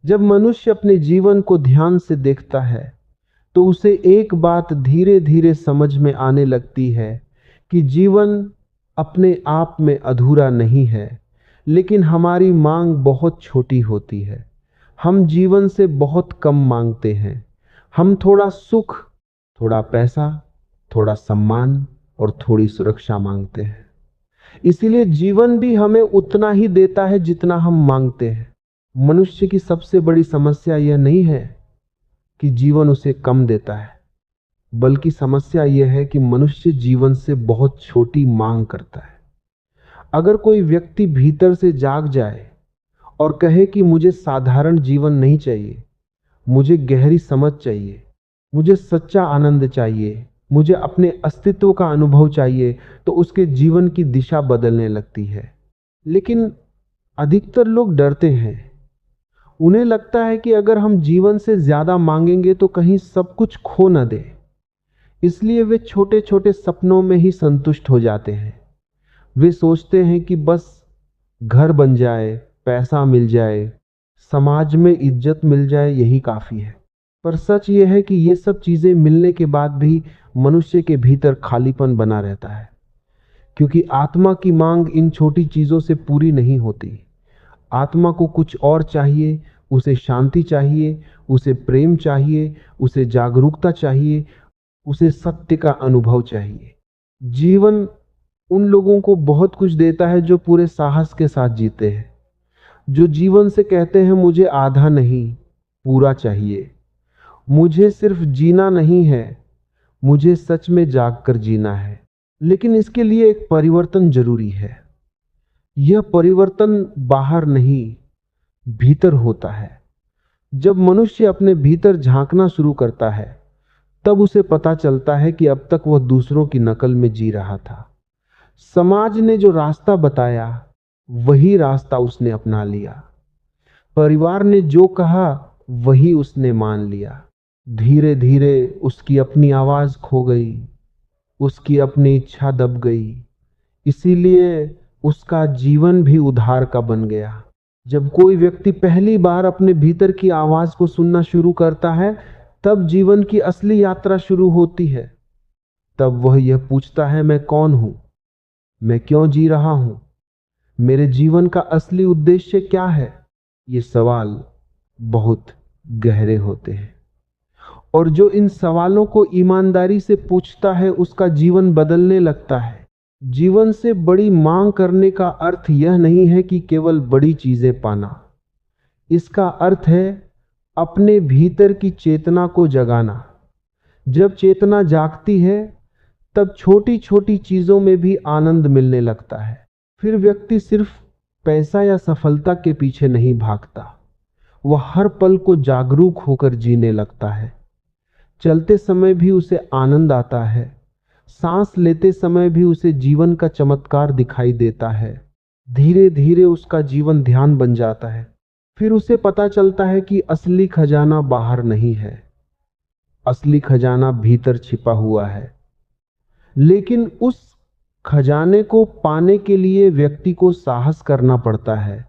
जब मनुष्य अपने जीवन को ध्यान से देखता है तो उसे एक बात धीरे धीरे समझ में आने लगती है कि जीवन अपने आप में अधूरा नहीं है, लेकिन हमारी मांग बहुत छोटी होती है। हम जीवन से बहुत कम मांगते हैं। हम थोड़ा सुख, थोड़ा पैसा, थोड़ा सम्मान और थोड़ी सुरक्षा मांगते हैं। इसीलिए जीवन भी हमें उतना ही देता है जितना हम मांगते हैं। मनुष्य की सबसे बड़ी समस्या यह नहीं है कि जीवन उसे कम देता है, बल्कि समस्या यह है कि मनुष्य जीवन से बहुत छोटी मांग करता है। अगर कोई व्यक्ति भीतर से जाग जाए और कहे कि मुझे साधारण जीवन नहीं चाहिए, मुझे गहरी समझ चाहिए, मुझे सच्चा आनंद चाहिए, मुझे अपने अस्तित्व का अनुभव चाहिए, तो उसके जीवन की दिशा बदलने लगती है। लेकिन अधिकतर लोग डरते हैं। उन्हें लगता है कि अगर हम जीवन से ज्यादा मांगेंगे तो कहीं सब कुछ खो न दे। इसलिए वे छोटे छोटे सपनों में ही संतुष्ट हो जाते हैं। वे सोचते हैं कि बस घर बन जाए, पैसा मिल जाए, समाज में इज्जत मिल जाए, यही काफी है। पर सच यह है कि ये सब चीजें मिलने के बाद भी मनुष्य के भीतर खालीपन बना रहता है, क्योंकि आत्मा की मांग इन छोटी चीजों से पूरी नहीं होती। आत्मा को कुछ और चाहिए। उसे शांति चाहिए, उसे प्रेम चाहिए, उसे जागरूकता चाहिए, उसे सत्य का अनुभव चाहिए। जीवन उन लोगों को बहुत कुछ देता है जो पूरे साहस के साथ जीते हैं, जो जीवन से कहते हैं मुझे आधा नहीं, पूरा चाहिए। मुझे सिर्फ जीना नहीं है, मुझे सच में जागकर जीना है। लेकिन इसके लिए एक परिवर्तन जरूरी है। यह परिवर्तन बाहर नहीं, भीतर होता है। जब मनुष्य अपने भीतर झांकना शुरू करता है, तब उसे पता चलता है कि अब तक वह दूसरों की नकल में जी रहा था। समाज ने जो रास्ता बताया, वही रास्ता उसने अपना लिया। परिवार ने जो कहा, वही उसने मान लिया। धीरे धीरे उसकी अपनी आवाज खो गई, उसकी अपनी इच्छा दब गई। इसीलिए उसका जीवन भी उधार का बन गया। जब कोई व्यक्ति पहली बार अपने भीतर की आवाज को सुनना शुरू करता है, तब जीवन की असली यात्रा शुरू होती है। तब वह यह पूछता है, मैं कौन हूं, मैं क्यों जी रहा हूं, मेरे जीवन का असली उद्देश्य क्या है। ये सवाल बहुत गहरे होते हैं, और जो इन सवालों को ईमानदारी से पूछता है, उसका जीवन बदलने लगता है। जीवन से बड़ी मांग करने का अर्थ यह नहीं है कि केवल बड़ी चीजें पाना। इसका अर्थ है अपने भीतर की चेतना को जगाना। जब चेतना जागती है, तब छोटी छोटी चीजों में भी आनंद मिलने लगता है। फिर व्यक्ति सिर्फ पैसा या सफलता के पीछे नहीं भागता, वह हर पल को जागरूक होकर जीने लगता है। चलते समय भी उसे आनंद आता है, सांस लेते समय भी उसे जीवन का चमत्कार दिखाई देता है। धीरे धीरे उसका जीवन ध्यान बन जाता है। फिर उसे पता चलता है कि असली खजाना बाहर नहीं है, असली खजाना भीतर छिपा हुआ है। लेकिन उस खजाने को पाने के लिए व्यक्ति को साहस करना पड़ता है।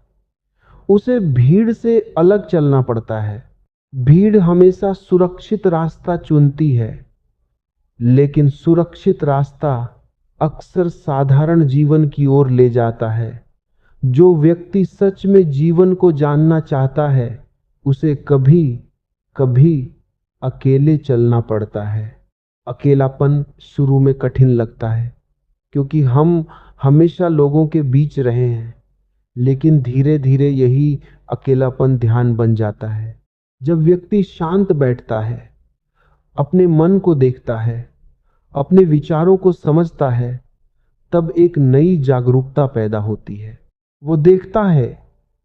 उसे भीड़ से अलग चलना पड़ता है। भीड़ हमेशा सुरक्षित रास्ता चुनती है, लेकिन सुरक्षित रास्ता अक्सर साधारण जीवन की ओर ले जाता है। जो व्यक्ति सच में जीवन को जानना चाहता है, उसे कभी कभी अकेले चलना पड़ता है। अकेलापन शुरू में कठिन लगता है, क्योंकि हम हमेशा लोगों के बीच रहे हैं। लेकिन धीरे धीरे यही अकेलापन ध्यान बन जाता है। जब व्यक्ति शांत बैठता है, अपने मन को देखता है, अपने विचारों को समझता है, तब एक नई जागरूकता पैदा होती है। वो देखता है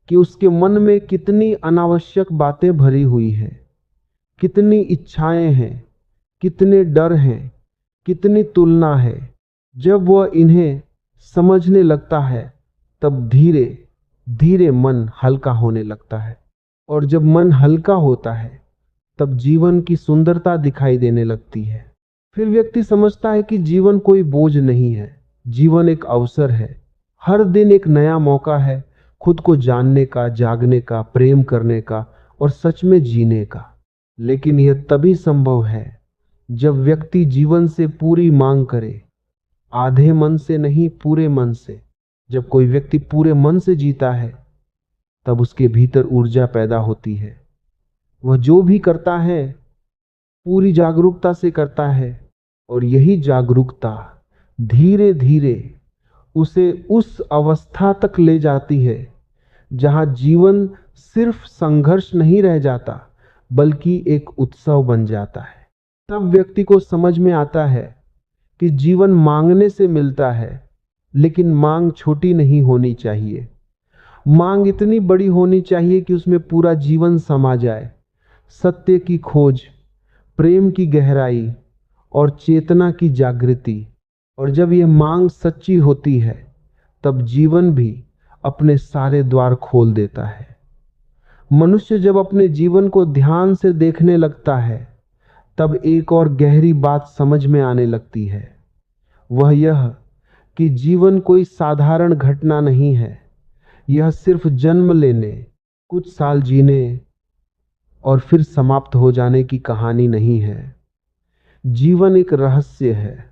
कि उसके मन में कितनी अनावश्यक बातें भरी हुई हैं, कितनी इच्छाएं हैं, कितने डर हैं, कितनी तुलना है। जब वह इन्हें समझने लगता है, तब धीरे धीरे मन हल्का होने लगता है। और जब मन हल्का होता है, तब जीवन की सुंदरता दिखाई देने लगती है। फिर व्यक्ति समझता है कि जीवन कोई बोझ नहीं है, जीवन एक अवसर है। हर दिन एक नया मौका है खुद को जानने का, जागने का, प्रेम करने का और सच में जीने का। लेकिन यह तभी संभव है जब व्यक्ति जीवन से पूरी मांग करे, आधे मन से नहीं, पूरे मन से। जब कोई व्यक्ति पूरे मन से जीता है तब उसके भीतर ऊर्जा पैदा होती है। वह जो भी करता है पूरी जागरूकता से करता है, और यही जागरूकता धीरे धीरे उसे उस अवस्था तक ले जाती है जहां जीवन सिर्फ संघर्ष नहीं रह जाता बल्कि एक उत्सव बन जाता है। तब व्यक्ति को समझ में आता है कि जीवन मांगने से मिलता है, लेकिन मांग छोटी नहीं होनी चाहिए। मांग इतनी बड़ी होनी चाहिए कि उसमें पूरा जीवन समा जाए। सत्य की खोज, प्रेम की गहराई और चेतना की जागृति। और जब यह मांग सच्ची होती है तब जीवन भी अपने सारे द्वार खोल देता है। मनुष्य जब अपने जीवन को ध्यान से देखने लगता है तब एक और गहरी बात समझ में आने लगती है। वह यह कि जीवन कोई साधारण घटना नहीं है। यह सिर्फ जन्म लेने, कुछ साल जीने और फिर समाप्त हो जाने की कहानी नहीं है। जीवन एक रहस्य है,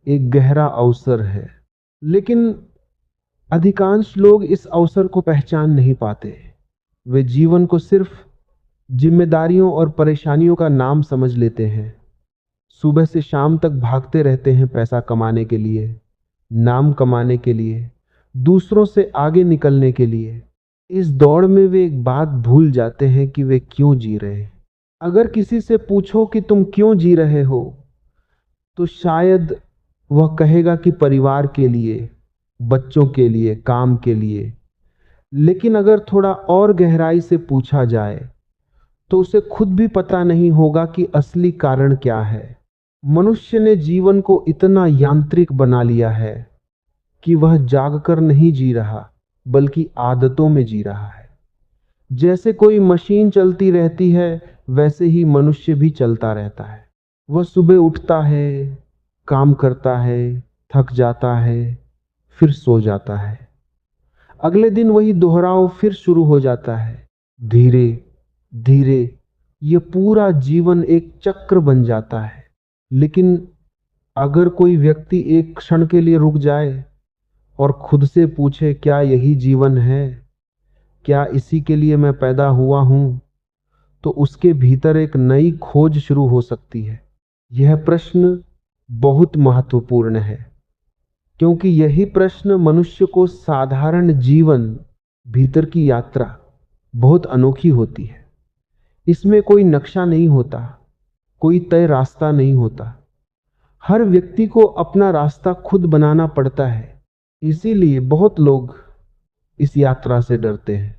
एक गहरा अवसर है। लेकिन अधिकांश लोग इस अवसर को पहचान नहीं पाते। वे जीवन को सिर्फ जिम्मेदारियों और परेशानियों का नाम समझ लेते हैं। सुबह से शाम तक भागते रहते हैं पैसा कमाने के लिए, नाम कमाने के लिए, दूसरों से आगे निकलने के लिए। इस दौड़ में वे एक बात भूल जाते हैं कि वे क्यों जी रहे हैं। अगर किसी से पूछो कि तुम क्यों जी रहे हो, तो शायद वह कहेगा कि परिवार के लिए, बच्चों के लिए, काम के लिए। लेकिन अगर थोड़ा और गहराई से पूछा जाए तो उसे खुद भी पता नहीं होगा कि असली कारण क्या है। मनुष्य ने जीवन को इतना यांत्रिक बना लिया है कि वह जागकर नहीं जी रहा बल्कि आदतों में जी रहा है। जैसे कोई मशीन चलती रहती है वैसे ही मनुष्य भी चलता रहता है। वह सुबह उठता है, काम करता है, थक जाता है, फिर सो जाता है। अगले दिन वही दोहराव फिर शुरू हो जाता है। धीरे धीरे ये पूरा जीवन एक चक्र बन जाता है। लेकिन अगर कोई व्यक्ति एक क्षण के लिए रुक जाए और खुद से पूछे, क्या यही जीवन है? क्या इसी के लिए मैं पैदा हुआ हूं? तो उसके भीतर एक नई खोज शुरू हो सकती है। यह प्रश्न बहुत महत्वपूर्ण है, क्योंकि यही प्रश्न मनुष्य को साधारण जीवन भीतर की यात्रा बहुत अनोखी होती है। इसमें कोई नक्शा नहीं होता, कोई तय रास्ता नहीं होता। हर व्यक्ति को अपना रास्ता खुद बनाना पड़ता है। इसीलिए बहुत लोग इस यात्रा से डरते हैं।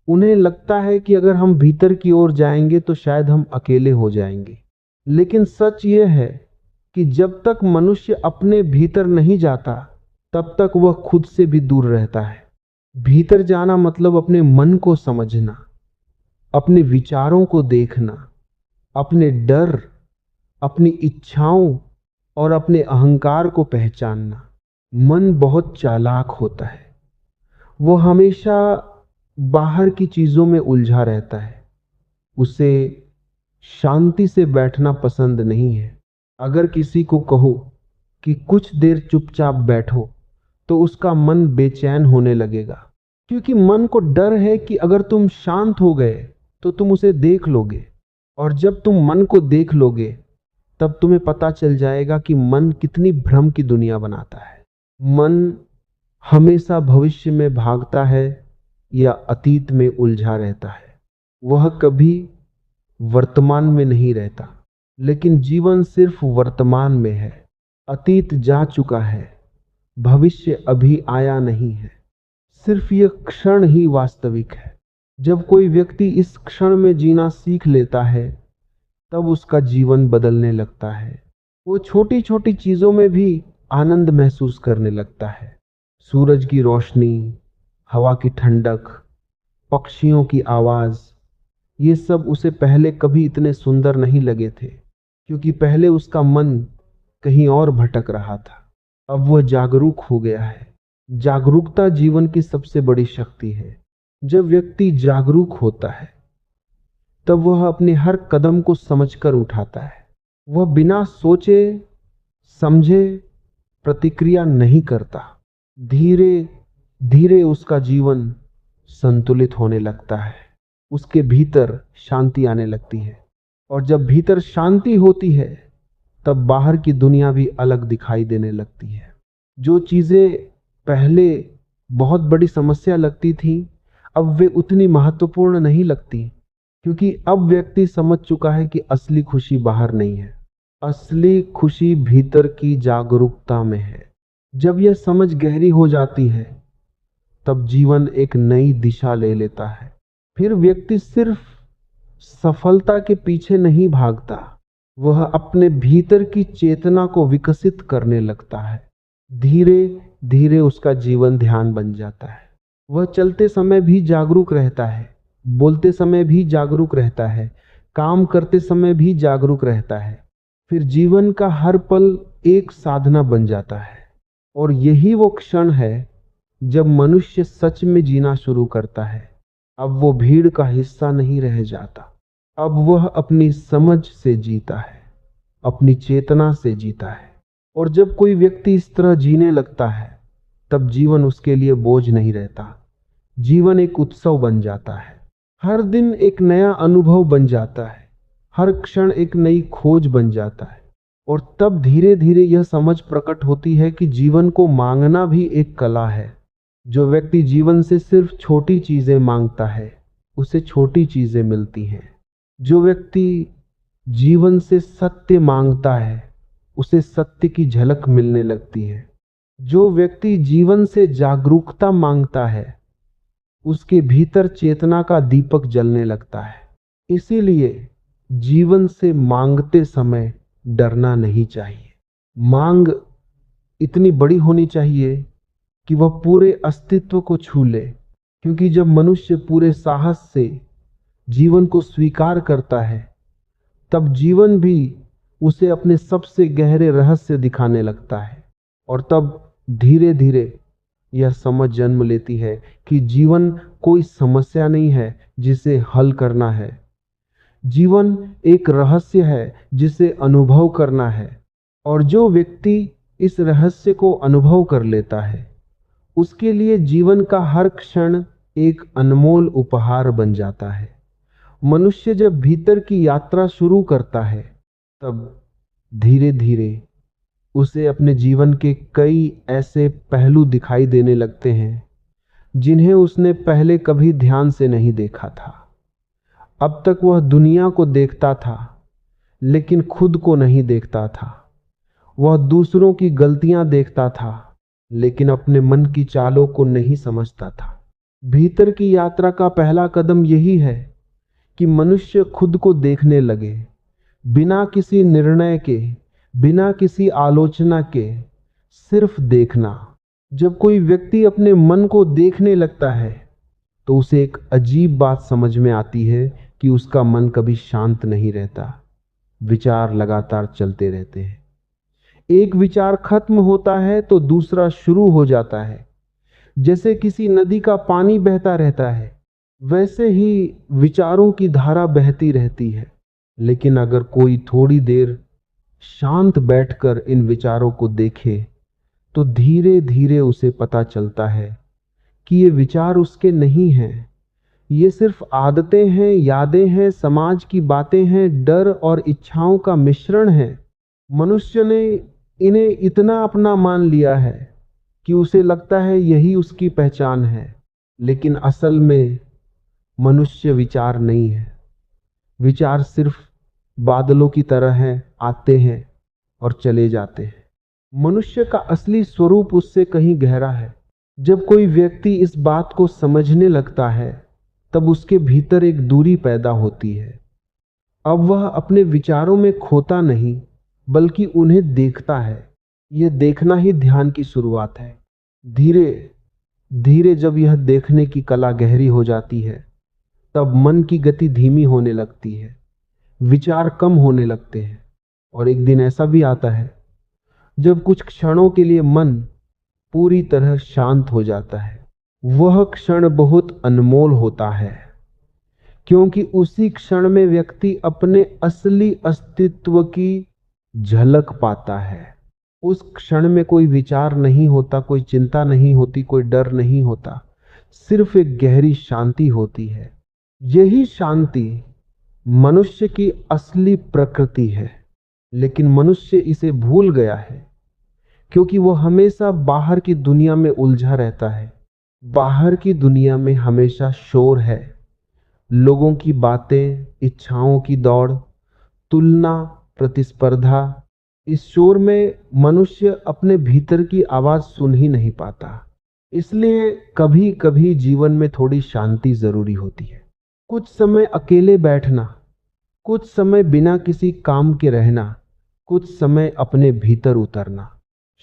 उन्हें लगता है कि अगर हम भीतर की ओर जाएंगे तो शायद हम अकेले हो जाएंगे। लेकिन सच यह है कि जब तक मनुष्य अपने भीतर नहीं जाता तब तक वह खुद से भी दूर रहता है। भीतर जाना मतलब अपने मन को समझना, अपने विचारों को देखना, अपने डर, अपनी इच्छाओं और अपने अहंकार को पहचानना। मन बहुत चालाक होता है। वो हमेशा बाहर की चीजों में उलझा रहता है। उसे शांति से बैठना पसंद नहीं है। अगर किसी को कहो कि कुछ देर चुपचाप बैठो तो उसका मन बेचैन होने लगेगा, क्योंकि मन को डर है कि अगर तुम शांत हो गए तो तुम उसे देख लोगे, और जब तुम मन को देख लोगे तब तुम्हें पता चल जाएगा कि मन कितनी भ्रम की दुनिया बनाता है। मन हमेशा भविष्य में भागता है या अतीत में उलझा रहता है। वह कभी वर्तमान में नहीं रहता। लेकिन जीवन सिर्फ वर्तमान में है। अतीत जा चुका है, भविष्य अभी आया नहीं है। सिर्फ यह क्षण ही वास्तविक है। जब कोई व्यक्ति इस क्षण में जीना सीख लेता है तब उसका जीवन बदलने लगता है। वो छोटी छोटी चीजों में भी आनंद महसूस करने लगता है। सूरज की रोशनी, हवा की ठंडक, पक्षियों की आवाज, ये सब उसे पहले कभी इतने सुंदर नहीं लगे थे, क्योंकि पहले उसका मन कहीं और भटक रहा था। अब वह जागरूक हो गया है। जागरूकता जीवन की सबसे बड़ी शक्ति है। जब व्यक्ति जागरूक होता है तब वह अपने हर कदम को समझकर उठाता है। वह बिना सोचे समझे प्रतिक्रिया नहीं करता। धीरे धीरे उसका जीवन संतुलित होने लगता है। उसके भीतर शांति आने लगती है, और जब भीतर शांति होती है तब बाहर की दुनिया भी अलग दिखाई देने लगती है। जो चीजें पहले बहुत बड़ी समस्या लगती थी, अब वे उतनी महत्वपूर्ण नहीं लगती, क्योंकि अब व्यक्ति समझ चुका है कि असली खुशी बाहर नहीं है, असली खुशी भीतर की जागरूकता में है। जब यह समझ गहरी हो जाती है तब जीवन एक नई दिशा ले लेता है। फिर व्यक्ति सिर्फ सफलता के पीछे नहीं भागता, वह अपने भीतर की चेतना को विकसित करने लगता है। धीरे धीरे उसका जीवन ध्यान बन जाता है। वह चलते समय भी जागरूक रहता है, बोलते समय भी जागरूक रहता है, काम करते समय भी जागरूक रहता है। फिर जीवन का हर पल एक साधना बन जाता है, और यही वो क्षण है जब मनुष्य सच में जीना शुरू करता है। अब वो भीड़ का हिस्सा नहीं रह जाता, अब वह अपनी समझ से जीता है, अपनी चेतना से जीता है। और जब कोई व्यक्ति इस तरह जीने लगता है तब जीवन उसके लिए बोझ नहीं रहता, जीवन एक उत्सव बन जाता है। हर दिन एक नया अनुभव बन जाता है, हर क्षण एक नई खोज बन जाता है। और तब धीरे धीरे यह समझ प्रकट होती है कि जीवन को मांगना भी एक कला है। जो व्यक्ति जीवन से सिर्फ छोटी चीजें मांगता है उसे छोटी चीजें मिलती हैं। जो व्यक्ति जीवन से सत्य मांगता है उसे सत्य की झलक मिलने लगती है। जो व्यक्ति जीवन से जागरूकता मांगता है उसके भीतर चेतना का दीपक जलने लगता है। इसीलिए जीवन से मांगते समय डरना नहीं चाहिए। मांग इतनी बड़ी होनी चाहिए कि वह पूरे अस्तित्व को छू ले, क्योंकि जब मनुष्य पूरे साहस से जीवन को स्वीकार करता है तब जीवन भी उसे अपने सबसे गहरे रहस्य दिखाने लगता है। और तब धीरे धीरे यह समझ जन्म लेती है कि जीवन कोई समस्या नहीं है जिसे हल करना है, जीवन एक रहस्य है जिसे अनुभव करना है। और जो व्यक्ति इस रहस्य को अनुभव कर लेता है उसके लिए जीवन का हर क्षण एक अनमोल उपहार बन जाता है। मनुष्य जब भीतर की यात्रा शुरू करता है तब धीरे धीरे उसे अपने जीवन के कई ऐसे पहलू दिखाई देने लगते हैं जिन्हें उसने पहले कभी ध्यान से नहीं देखा था। अब तक वह दुनिया को देखता था लेकिन खुद को नहीं देखता था। वह दूसरों की गलतियां देखता था लेकिन अपने मन की चालों को नहीं समझता था। भीतर की यात्रा का पहला कदम यही है कि मनुष्य खुद को देखने लगे, बिना किसी निर्णय के, बिना किसी आलोचना के, सिर्फ देखना। जब कोई व्यक्ति अपने मन को देखने लगता है तो उसे एक अजीब बात समझ में आती है कि उसका मन कभी शांत नहीं रहता, विचार लगातार चलते रहते हैं। एक विचार खत्म होता है तो दूसरा शुरू हो जाता है। जैसे किसी नदी का पानी बहता रहता है वैसे ही विचारों की धारा बहती रहती है। लेकिन अगर कोई थोड़ी देर शांत बैठकर इन विचारों को देखे तो धीरे धीरे उसे पता चलता है कि ये विचार उसके नहीं हैं, ये सिर्फ आदतें हैं, यादें हैं, समाज की बातें हैं, डर और इच्छाओं का मिश्रण है। मनुष्य ने इन्हें इतना अपना मान लिया है कि उसे लगता है यही उसकी पहचान है। लेकिन असल में मनुष्य विचार नहीं है। विचार सिर्फ बादलों की तरह हैं, आते हैं और चले जाते हैं। मनुष्य का असली स्वरूप उससे कहीं गहरा है। जब कोई व्यक्ति इस बात को समझने लगता है तब उसके भीतर एक दूरी पैदा होती है। अब वह अपने विचारों में खोता नहीं बल्कि उन्हें देखता है। यह देखना ही ध्यान की शुरुआत है। धीरे धीरे जब यह देखने की कला गहरी हो जाती है तब मन की गति धीमी होने लगती है, विचार कम होने लगते हैं। और एक दिन ऐसा भी आता है जब कुछ क्षणों के लिए मन पूरी तरह शांत हो जाता है। वह क्षण बहुत अनमोल होता है क्योंकि उसी क्षण में व्यक्ति अपने असली अस्तित्व की झलक पाता है। उस क्षण में कोई विचार नहीं होता, कोई चिंता नहीं होती, कोई डर नहीं होता, सिर्फ एक गहरी शांति होती है। यही शांति मनुष्य की असली प्रकृति है, लेकिन मनुष्य इसे भूल गया है क्योंकि वो हमेशा बाहर की दुनिया में उलझा रहता है। बाहर की दुनिया में हमेशा शोर है, लोगों की बातें, इच्छाओं की दौड़, तुलना, प्रतिस्पर्धा। इस शोर में मनुष्य अपने भीतर की आवाज सुन ही नहीं पाता। इसलिए कभी कभी जीवन में थोड़ी शांति जरूरी होती है। कुछ समय अकेले बैठना, कुछ समय बिना किसी काम के रहना, कुछ समय अपने भीतर उतरना।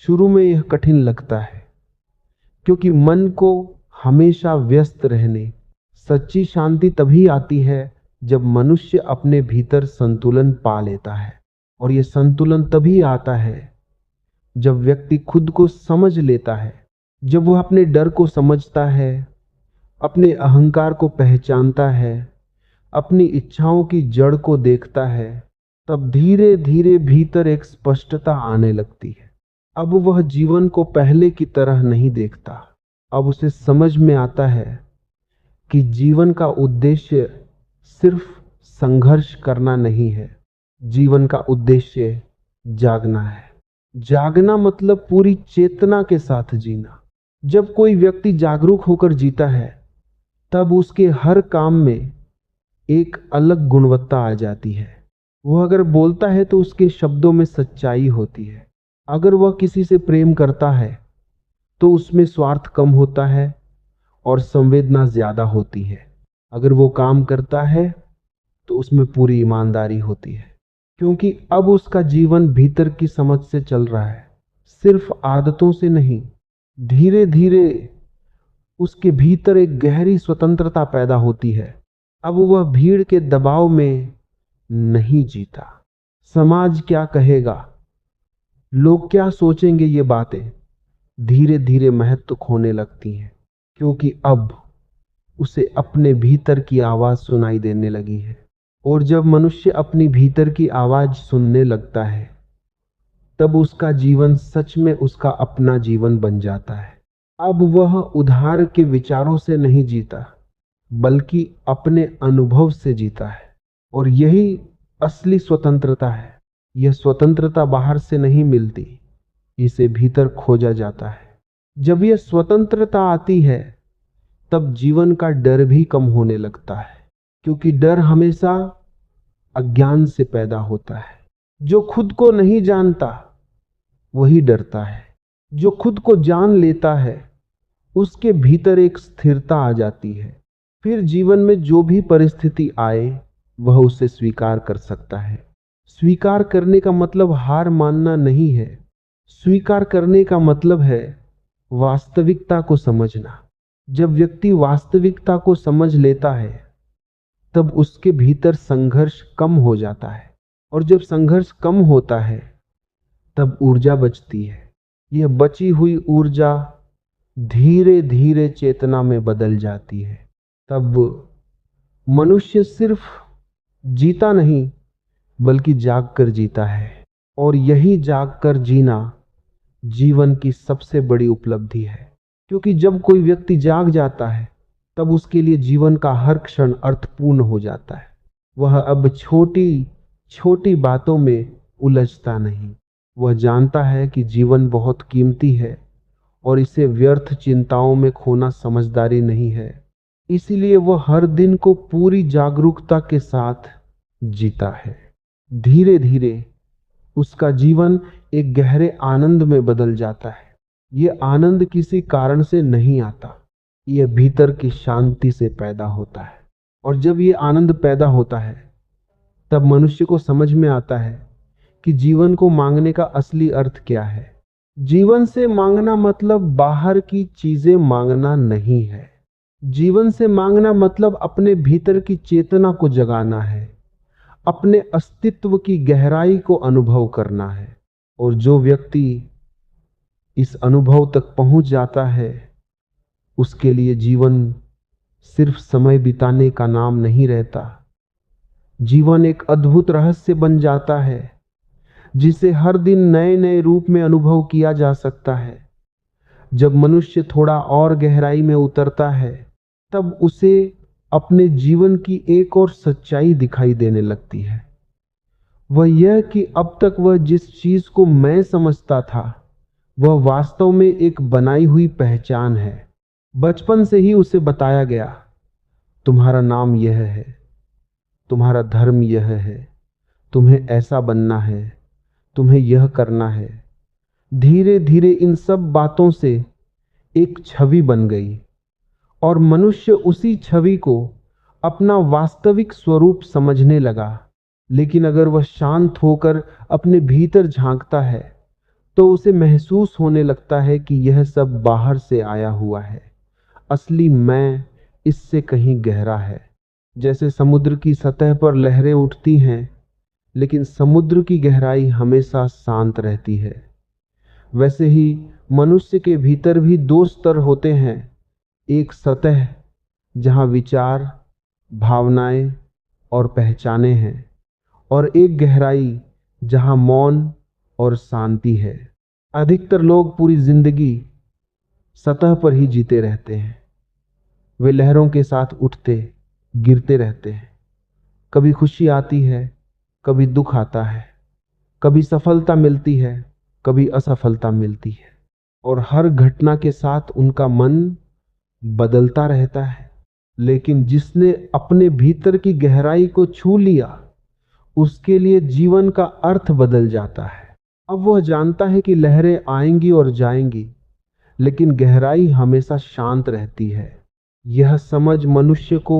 शुरू में यह कठिन लगता है क्योंकि मन को हमेशा व्यस्त रहने। सच्ची शांति तभी आती है जब मनुष्य अपने भीतर संतुलन पा लेता है, और यह संतुलन तभी आता है जब व्यक्ति खुद को समझ लेता है, जब वह अपने डर को समझता है, अपने अहंकार को पहचानता है, अपनी इच्छाओं की जड़ को देखता है। तब धीरे धीरे भीतर एक स्पष्टता आने लगती है। अब वह जीवन को पहले की तरह नहीं देखता। अब उसे समझ में आता है कि जीवन का उद्देश्य सिर्फ संघर्ष करना नहीं है, जीवन का उद्देश्य जागना है। जागना मतलब पूरी चेतना के साथ जीना। जब कोई व्यक्ति जागरूक होकर जीता है, तब उसके हर काम में एक अलग गुणवत्ता आ जाती है। वह अगर बोलता है तो उसके शब्दों में सच्चाई होती है। अगर वह किसी से प्रेम करता है तो उसमें स्वार्थ कम होता है और संवेदना ज्यादा होती है। अगर वो काम करता है तो उसमें पूरी ईमानदारी होती है, क्योंकि अब उसका जीवन भीतर की समझ से चल रहा है, सिर्फ आदतों से नहीं। धीरे धीरे उसके भीतर एक गहरी स्वतंत्रता पैदा होती है। अब वह भीड़ के दबाव में नहीं जीता। समाज क्या कहेगा, लोग क्या सोचेंगे, ये बातें धीरे धीरे महत्व खोने लगती हैं, क्योंकि अब उसे अपने भीतर की आवाज सुनाई देने लगी है। और जब मनुष्य अपनी भीतर की आवाज सुनने लगता है, तब उसका जीवन सच में उसका अपना जीवन बन जाता है। अब वह उधार के विचारों से नहीं जीता, बल्कि अपने अनुभव से जीता है। और यही असली स्वतंत्रता है। यह स्वतंत्रता बाहर से नहीं मिलती, इसे भीतर खोजा जाता है। जब यह स्वतंत्रता आती है, तब जीवन का डर भी कम होने लगता है, क्योंकि डर हमेशा अज्ञान से पैदा होता है। जो खुद को नहीं जानता वही डरता है। जो खुद को जान लेता है उसके भीतर एक स्थिरता आ जाती है। फिर जीवन में जो भी परिस्थिति आए वह उसे स्वीकार कर सकता है। स्वीकार करने का मतलब हार मानना नहीं है। स्वीकार करने का मतलब है वास्तविकता को समझना। जब व्यक्ति वास्तविकता को समझ लेता है, तब उसके भीतर संघर्ष कम हो जाता है, और जब संघर्ष कम होता है तब ऊर्जा बचती है। यह बची हुई ऊर्जा धीरे धीरे चेतना में बदल जाती है। तब मनुष्य सिर्फ जीता नहीं, बल्कि जागकर जीता है। और यही जागकर जीना जीवन की सबसे बड़ी उपलब्धि है, क्योंकि जब कोई व्यक्ति जाग जाता है, तब उसके लिए जीवन का हर क्षण अर्थपूर्ण हो जाता है। वह अब छोटी छोटी बातों में उलझता नहीं। वह जानता है कि जीवन बहुत कीमती है और इसे व्यर्थ चिंताओं में खोना समझदारी नहीं है। इसीलिए वह हर दिन को पूरी जागरूकता के साथ जीता है। धीरे धीरे उसका जीवन एक गहरे आनंद में बदल जाता है। यह आनंद किसी कारण से नहीं आता, यह भीतर की शांति से पैदा होता है। और जब यह आनंद पैदा होता है, तब मनुष्य को समझ में आता है कि जीवन को मांगने का असली अर्थ क्या है। जीवन से मांगना मतलब बाहर की चीजें मांगना नहीं है। जीवन से मांगना मतलब अपने भीतर की चेतना को जगाना है, अपने अस्तित्व की गहराई को अनुभव करना है। और जो व्यक्ति इस अनुभव तक पहुंच जाता है, उसके लिए जीवन सिर्फ समय बिताने का नाम नहीं रहता। जीवन एक अद्भुत रहस्य बन जाता है जिसे हर दिन नए नए रूप में अनुभव किया जा सकता है। जब मनुष्य थोड़ा और गहराई में उतरता है तब उसे अपने जीवन की एक और सच्चाई दिखाई देने लगती है। वह यह कि अब तक वह जिस चीज को मैं समझता था वह वास्तव में एक बनाई हुई पहचान है। बचपन से ही उसे बताया गया, तुम्हारा नाम यह है, तुम्हारा धर्म यह है, तुम्हें ऐसा बनना है, तुम्हें यह करना है। धीरे धीरे इन सब बातों से एक छवि बन गई और मनुष्य उसी छवि को अपना वास्तविक स्वरूप समझने लगा। लेकिन अगर वह शांत होकर अपने भीतर झांकता है तो उसे महसूस होने लगता है कि यह सब बाहर से आया हुआ है। असली मैं इससे कहीं गहरा है। जैसे समुद्र की सतह पर लहरें उठती हैं लेकिन समुद्र की गहराई हमेशा शांत रहती है, वैसे ही मनुष्य के भीतर भी दो स्तर होते हैं। एक सतह जहां विचार, भावनाएं और पहचाने हैं, और एक गहराई जहां मौन और शांति है। अधिकतर लोग पूरी जिंदगी सतह पर ही जीते रहते हैं। वे लहरों के साथ उठते गिरते रहते हैं। कभी खुशी आती है, कभी दुख आता है, कभी सफलता मिलती है, कभी असफलता मिलती है, और हर घटना के साथ उनका मन बदलता रहता है। लेकिन जिसने अपने भीतर की गहराई को छू लिया उसके लिए जीवन का अर्थ बदल जाता है। अब वह जानता है कि लहरें आएंगी और जाएंगी लेकिन गहराई हमेशा शांत रहती है। यह समझ मनुष्य को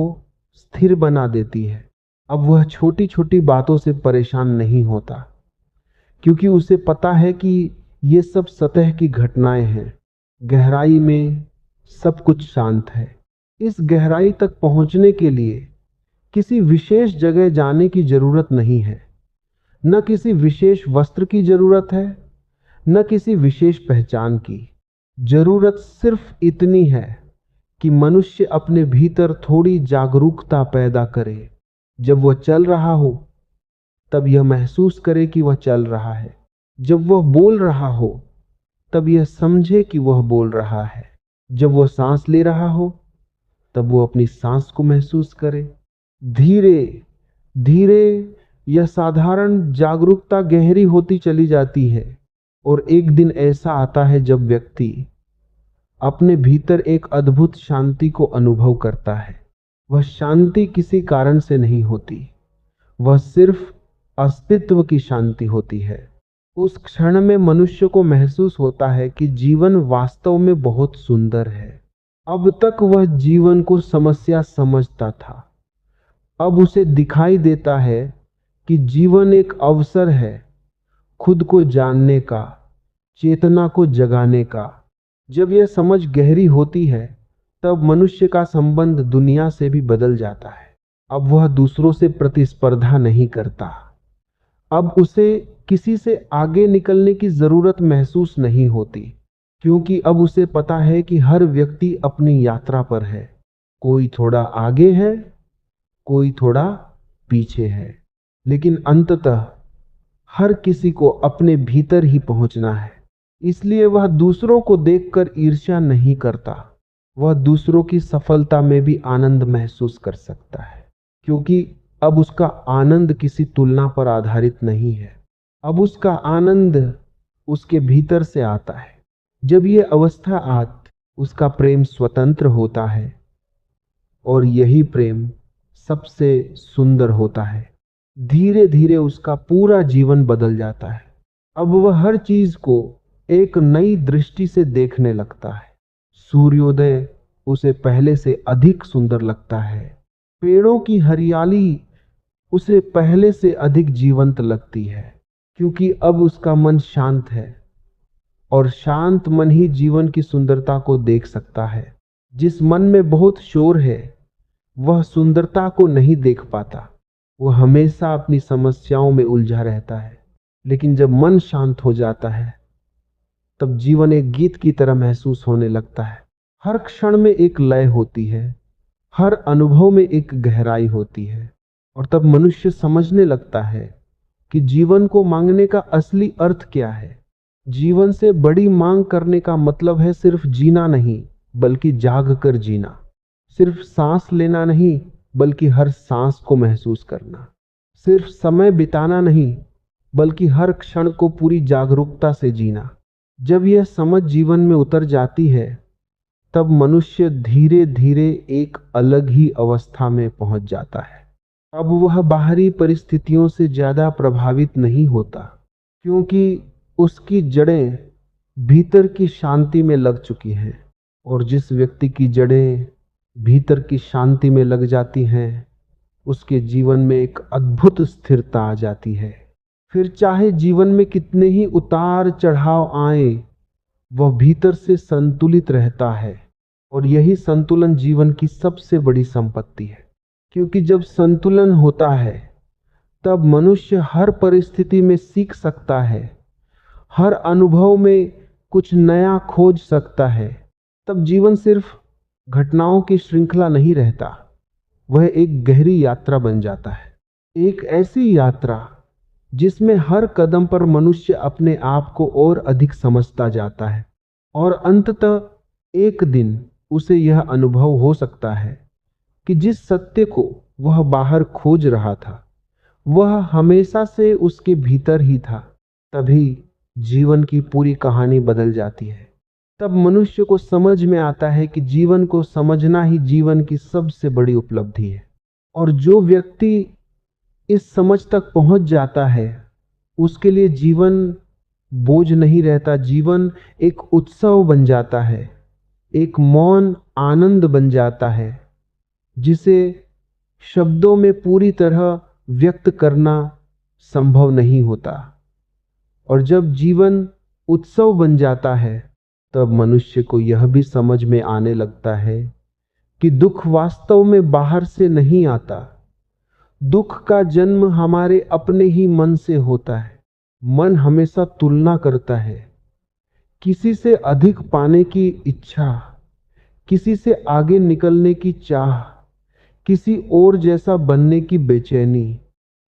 स्थिर बना देती है। अब वह छोटी छोटी बातों से परेशान नहीं होता क्योंकि उसे पता है कि ये सब सतह की घटनाएं हैं। गहराई में सब कुछ शांत है। इस गहराई तक पहुंचने के लिए किसी विशेष जगह जाने की जरूरत नहीं है, न किसी विशेष वस्त्र की जरूरत है, न किसी विशेष पहचान की। जरूरत सिर्फ इतनी है कि मनुष्य अपने भीतर थोड़ी जागरूकता पैदा करे। जब वह चल रहा हो तब यह महसूस करे कि वह चल रहा है। जब वह बोल रहा हो तब यह समझे कि वह बोल रहा है। जब वह सांस ले रहा हो तब वो अपनी सांस को महसूस करे। धीरे धीरे यह साधारण जागरूकता गहरी होती चली जाती है और एक दिन ऐसा आता है जब व्यक्ति अपने भीतर एक अद्भुत शांति को अनुभव करता है। वह शांति किसी कारण से नहीं होती, वह सिर्फ अस्तित्व की शांति होती है। उस क्षण में मनुष्य को महसूस होता है कि जीवन वास्तव में बहुत सुंदर है। अब तक वह जीवन को समस्या समझता था, अब उसे दिखाई देता है कि जीवन एक अवसर है खुद को जानने का, चेतना को जगाने का। जब यह समझ गहरी होती है तब मनुष्य का संबंध दुनिया से भी बदल जाता है। अब वह दूसरों से प्रतिस्पर्धा नहीं करता, अब उसे किसी से आगे निकलने की जरूरत महसूस नहीं होती, क्योंकि अब उसे पता है कि हर व्यक्ति अपनी यात्रा पर है। कोई थोड़ा आगे है, कोई थोड़ा पीछे है, लेकिन अंततः हर किसी को अपने भीतर ही पहुंचना है। इसलिए वह दूसरों को देखकर ईर्ष्या नहीं करता, वह दूसरों की सफलता में भी आनंद महसूस कर सकता है, क्योंकि अब उसका आनंद किसी तुलना पर आधारित नहीं है। अब उसका आनंद उसके भीतर से आता है। जब ये अवस्था आती, उसका प्रेम स्वतंत्र होता है और यही प्रेम सबसे सुंदर होता है। धीरे धीरे उसका पूरा जीवन बदल जाता है। अब वह हर चीज को एक नई दृष्टि से देखने लगता है। सूर्योदय उसे पहले से अधिक सुंदर लगता है। पेड़ों की हरियाली उसे पहले से अधिक जीवंत लगती है, क्योंकि अब उसका मन शांत है और शांत मन ही जीवन की सुंदरता को देख सकता है। जिस मन में बहुत शोर है वह सुंदरता को नहीं देख पाता, वह हमेशा अपनी समस्याओं में उलझा रहता है। लेकिन जब मन शांत हो जाता है तब जीवन एक गीत की तरह महसूस होने लगता है। हर क्षण में एक लय होती है, हर अनुभव में एक गहराई होती है। और तब मनुष्य समझने लगता है कि जीवन को मांगने का असली अर्थ क्या है। जीवन से बड़ी मांग करने का मतलब है सिर्फ जीना नहीं, बल्कि जाग कर जीना। सिर्फ सांस लेना नहीं, बल्कि हर सांस को महसूस करना। सिर्फ समय बिताना नहीं, बल्कि हर क्षण को पूरी जागरूकता से जीना। जब यह समझ जीवन में उतर जाती है, तब मनुष्य धीरे धीरे एक अलग ही अवस्था में पहुंच जाता है। अब वह बाहरी परिस्थितियों से ज्यादा प्रभावित नहीं होता, क्योंकि उसकी जड़ें भीतर की शांति में लग चुकी हैं। और जिस व्यक्ति की जड़ें भीतर की शांति में लग जाती हैं, उसके जीवन में एक अद्भुत स्थिरता आ जाती है। फिर चाहे जीवन में कितने ही उतार चढ़ाव आए, वह भीतर से संतुलित रहता है। और यही संतुलन जीवन की सबसे बड़ी संपत्ति है, क्योंकि जब संतुलन होता है, तब मनुष्य हर परिस्थिति में सीख सकता है, हर अनुभव में कुछ नया खोज सकता है। तब जीवन सिर्फ घटनाओं की श्रृंखला नहीं रहता, वह एक गहरी यात्रा बन जाता है। एक ऐसी यात्रा जिसमें हर कदम पर मनुष्य अपने आप को और अधिक समझता जाता है। और अंततः एक दिन उसे यह अनुभव हो सकता है कि जिस सत्य को वह बाहर खोज रहा था, वह हमेशा से उसके भीतर ही था। तभी जीवन की पूरी कहानी बदल जाती है। तब मनुष्य को समझ में आता है कि जीवन को समझना ही जीवन की सबसे बड़ी उपलब्धि है। और जो व्यक्ति इस समझ तक पहुंच जाता है, उसके लिए जीवन बोझ नहीं रहता। जीवन एक उत्सव बन जाता है, एक मौन आनंद बन जाता है, जिसे शब्दों में पूरी तरह व्यक्त करना संभव नहीं होता। और जब जीवन उत्सव बन जाता है, तब मनुष्य को यह भी समझ में आने लगता है कि दुख वास्तव में बाहर से नहीं आता। दुख का जन्म हमारे अपने ही मन से होता है। मन हमेशा तुलना करता है, किसी से अधिक पाने की इच्छा, किसी से आगे निकलने की चाह, किसी और जैसा बनने की बेचैनी।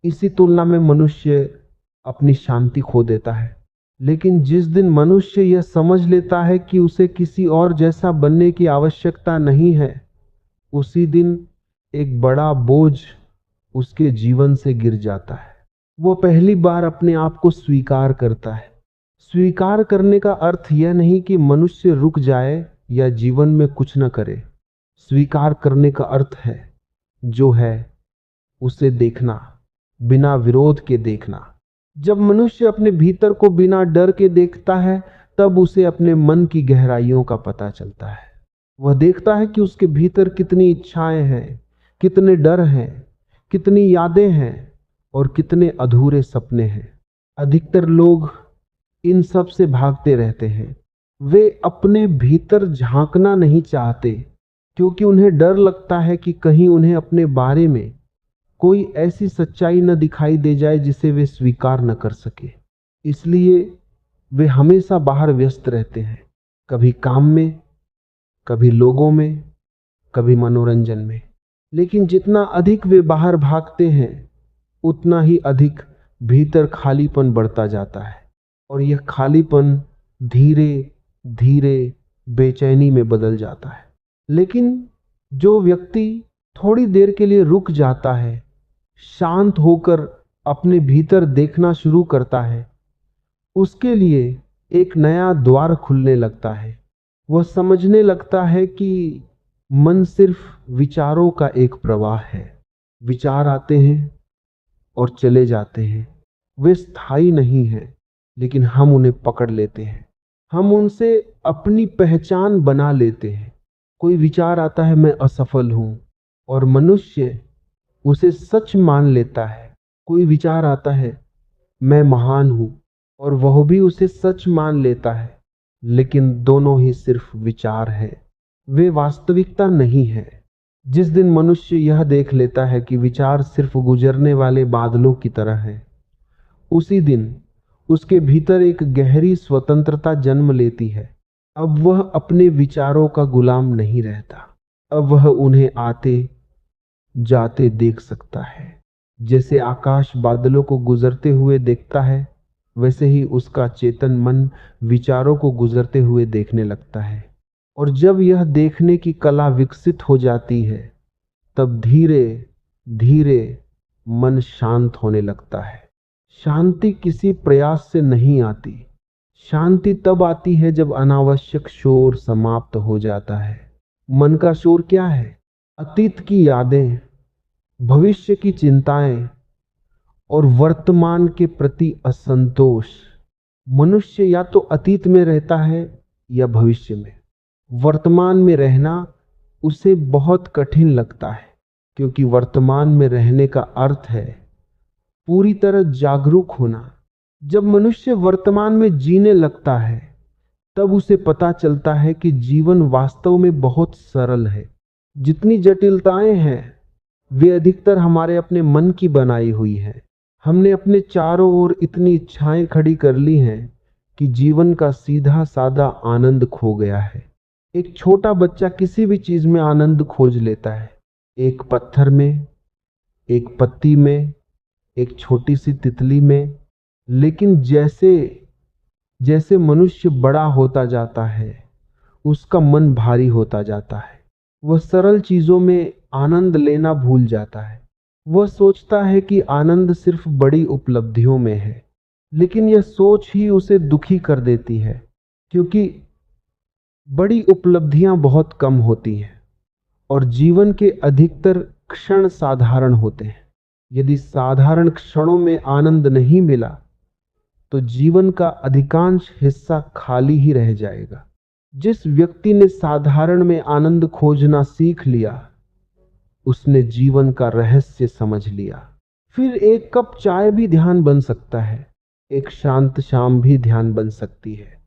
इसी तुलना में मनुष्य अपनी शांति खो देता है। लेकिन जिस दिन मनुष्य यह समझ लेता है कि उसे किसी और जैसा बनने की आवश्यकता नहीं है, उसी दिन एक बड़ा बोझ उसके जीवन से गिर जाता है। वो पहली बार अपने आप को स्वीकार करता है। स्वीकार करने का अर्थ यह नहीं कि मनुष्य रुक जाए या जीवन में कुछ न करे। स्वीकार करने का अर्थ है जो है उसे देखना, बिना विरोध के देखना। जब मनुष्य अपने भीतर को बिना डर के देखता है, तब उसे अपने मन की गहराइयों का पता चलता है। वह देखता है कि उसके भीतर कितनी इच्छाएं हैं, कितने डर हैं, कितनी यादें हैं और कितने अधूरे सपने हैं। अधिकतर लोग इन सब से भागते रहते हैं। वे अपने भीतर झांकना नहीं चाहते, क्योंकि उन्हें डर लगता है कि कहीं उन्हें अपने बारे में कोई ऐसी सच्चाई न दिखाई दे जाए जिसे वे स्वीकार न कर सके। इसलिए वे हमेशा बाहर व्यस्त रहते हैं, कभी काम में, कभी लोगों में, कभी मनोरंजन में। लेकिन जितना अधिक वे बाहर भागते हैं, उतना ही अधिक भीतर खालीपन बढ़ता जाता है। और यह खालीपन धीरे धीरे बेचैनी में बदल जाता है। लेकिन जो व्यक्ति थोड़ी देर के लिए रुक जाता है, शांत होकर अपने भीतर देखना शुरू करता है, उसके लिए एक नया द्वार खुलने लगता है। वह समझने लगता है कि मन सिर्फ विचारों का एक प्रवाह है। विचार आते हैं और चले जाते हैं, वे स्थायी नहीं हैं, लेकिन हम उन्हें पकड़ लेते हैं। हम उनसे अपनी पहचान बना लेते हैं। कोई विचार आता है, मैं असफल हूं, और मनुष्य उसे सच मान लेता है। कोई विचार आता है, मैं महान हूं, और वह भी उसे सच मान लेता है। लेकिन दोनों ही सिर्फ विचार है, वे वास्तविकता नहीं है। जिस दिन मनुष्य यह देख लेता है कि विचार सिर्फ गुजरने वाले बादलों की तरह है, उसी दिन उसके भीतर एक गहरी स्वतंत्रता जन्म लेती है। अब वह अपने विचारों का गुलाम नहीं रहता। अब वह उन्हें आते जाते देख सकता है। जैसे आकाश बादलों को गुजरते हुए देखता है, वैसे ही उसका चेतन मन विचारों को गुजरते हुए देखने लगता है। और जब यह देखने की कला विकसित हो जाती है, तब धीरे धीरे मन शांत होने लगता है। शांति किसी प्रयास से नहीं आती। शांति तब आती है जब अनावश्यक शोर समाप्त हो जाता है। मन का शोर क्या है? अतीत की यादें, भविष्य की चिंताएं और वर्तमान के प्रति असंतोष। मनुष्य या तो अतीत में रहता है या भविष्य में। वर्तमान में रहना उसे बहुत कठिन लगता है, क्योंकि वर्तमान में रहने का अर्थ है पूरी तरह जागरूक होना। जब मनुष्य वर्तमान में जीने लगता है, तब उसे पता चलता है कि जीवन वास्तव में बहुत सरल है। जितनी जटिलताएं हैं, वे अधिकतर हमारे अपने मन की बनाई हुई है। हमने अपने चारों ओर इतनी इच्छाएं खड़ी कर ली हैं कि जीवन का सीधा साधा आनंद खो गया है। एक छोटा बच्चा किसी भी चीज में आनंद खोज लेता है, एक पत्थर में, एक पत्ती में, एक छोटी सी तितली में। लेकिन जैसे जैसे मनुष्य बड़ा होता जाता है, उसका मन भारी होता जाता है। वह सरल चीजों में आनंद लेना भूल जाता है। वह सोचता है कि आनंद सिर्फ बड़ी उपलब्धियों में है, लेकिन यह सोच ही उसे दुखी कर देती है, क्योंकि बड़ी उपलब्धियां बहुत कम होती हैं और जीवन के अधिकतर क्षण साधारण होते हैं। यदि साधारण क्षणों में आनंद नहीं मिला, तो जीवन का अधिकांश हिस्सा खाली ही रह जाएगा। जिस व्यक्ति ने साधारण में आनंद खोजना सीख लिया, उसने जीवन का रहस्य समझ लिया। फिर एक कप चाय भी ध्यान बन सकता है, एक शांत शाम भी ध्यान बन सकती है।